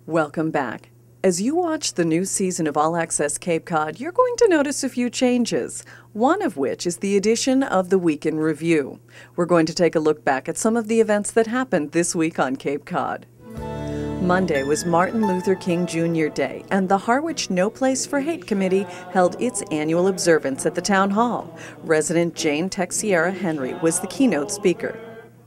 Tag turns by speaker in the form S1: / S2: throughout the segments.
S1: Welcome back. As you watch the new season of All Access Cape Cod, you're going to notice a few changes, one of which is the addition of the Week in Review. We're going to take a look back at some of the events that happened this week on Cape Cod. Monday was Martin Luther King Jr. Day, and the Harwich No Place for Hate Committee held its annual observance at the Town Hall. Resident Jane Texiera Henry was the keynote speaker.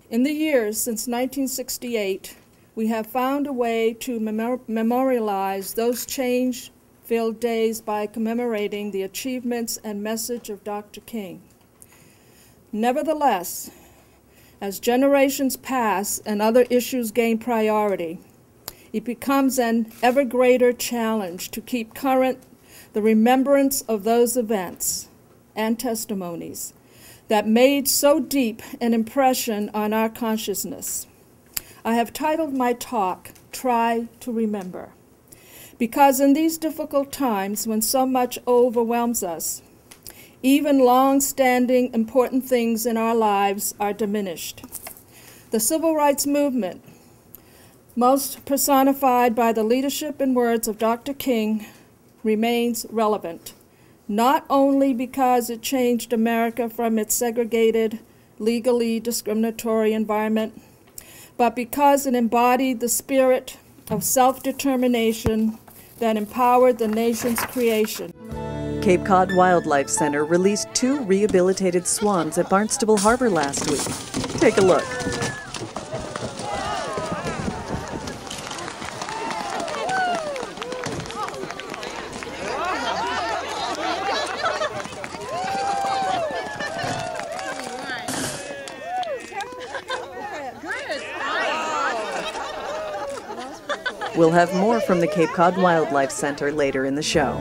S2: In the years since 1968, we have found a way to memorialize those change-filled days by commemorating the achievements and message of Dr. King. Nevertheless, as generations pass and other issues gain priority, it becomes an ever greater challenge to keep current the remembrance of those events and testimonies that made so deep an impression on our consciousness. I have titled my talk, Try to Remember, because in these difficult times when so much overwhelms us, even long-standing important things in our lives are diminished. The civil rights movement, most personified by the leadership and words of Dr. King, remains relevant, not only because it changed America from its segregated, legally discriminatory environment, but because it embodied the spirit of self-determination that empowered the nation's creation.
S1: Cape Cod Wildlife Center released 2 rehabilitated swans at Barnstable Harbor last week. Take a look. We'll have more from the Cape Cod Wildlife Center later in the show.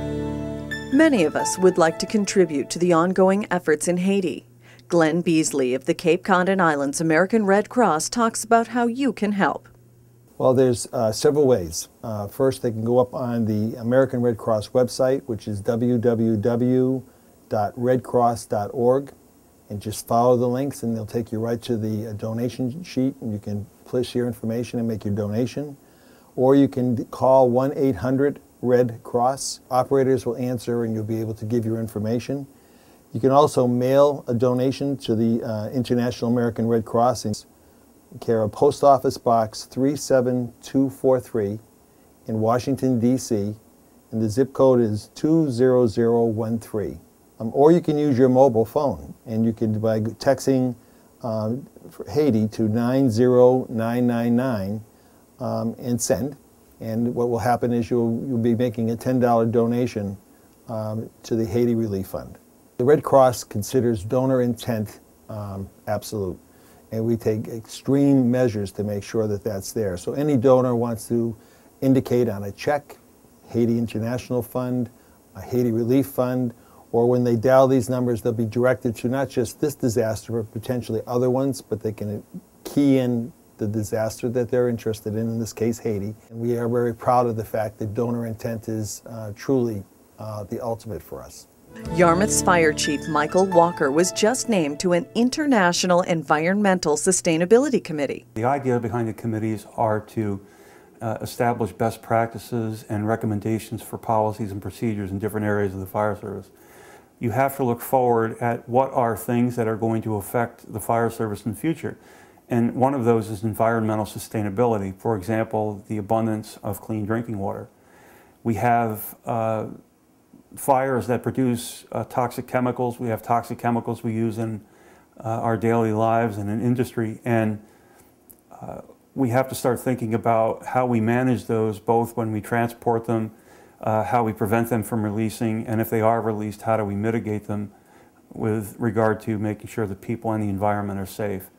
S1: Many of us would like to contribute to the ongoing efforts in Haiti. Glenn Beasley of the Cape Cod and Islands American Red Cross talks about how you can help.
S3: Well, there's several ways. First, they can go up on the American Red Cross website, which is www.redcross.org, and just follow the links and they'll take you right to the donation sheet, and you can place your information and make your donation. Or you can call 1-800-RED-CROSS. Operators will answer and you'll be able to give your information. You can also mail a donation to the International American Red Cross in care of Post Office Box 37243 in Washington, D.C., and the zip code is 20013. Or you can use your mobile phone, and you can, by texting Haiti to 90999, and send. And what will happen is you'll be making a $10 donation to the Haiti Relief Fund. The Red Cross considers donor intent absolute, and we take extreme measures to make sure that that's there. So any donor wants to indicate on a check, Haiti International Fund, a Haiti Relief Fund, or when they dial these numbers, they'll be directed to not just this disaster, but potentially other ones, but they can key in the disaster that they're interested in this case, Haiti. And we are very proud of the fact that donor intent is truly the ultimate for us.
S1: Yarmouth's Fire Chief Michael Walker was just named to an International Environmental Sustainability Committee.
S4: The idea behind the committees are to establish best practices and recommendations for policies and procedures in different areas of the fire service. You have to look forward at what are things that are going to affect the fire service in the future. And one of those is environmental sustainability. For example, the abundance of clean drinking water. We have fires that produce toxic chemicals. We have toxic chemicals we use in our daily lives and in industry. And we have to start thinking about how we manage those, both when we transport them, how we prevent them from releasing, and if they are released, how do we mitigate them with regard to making sure that people and the environment are safe.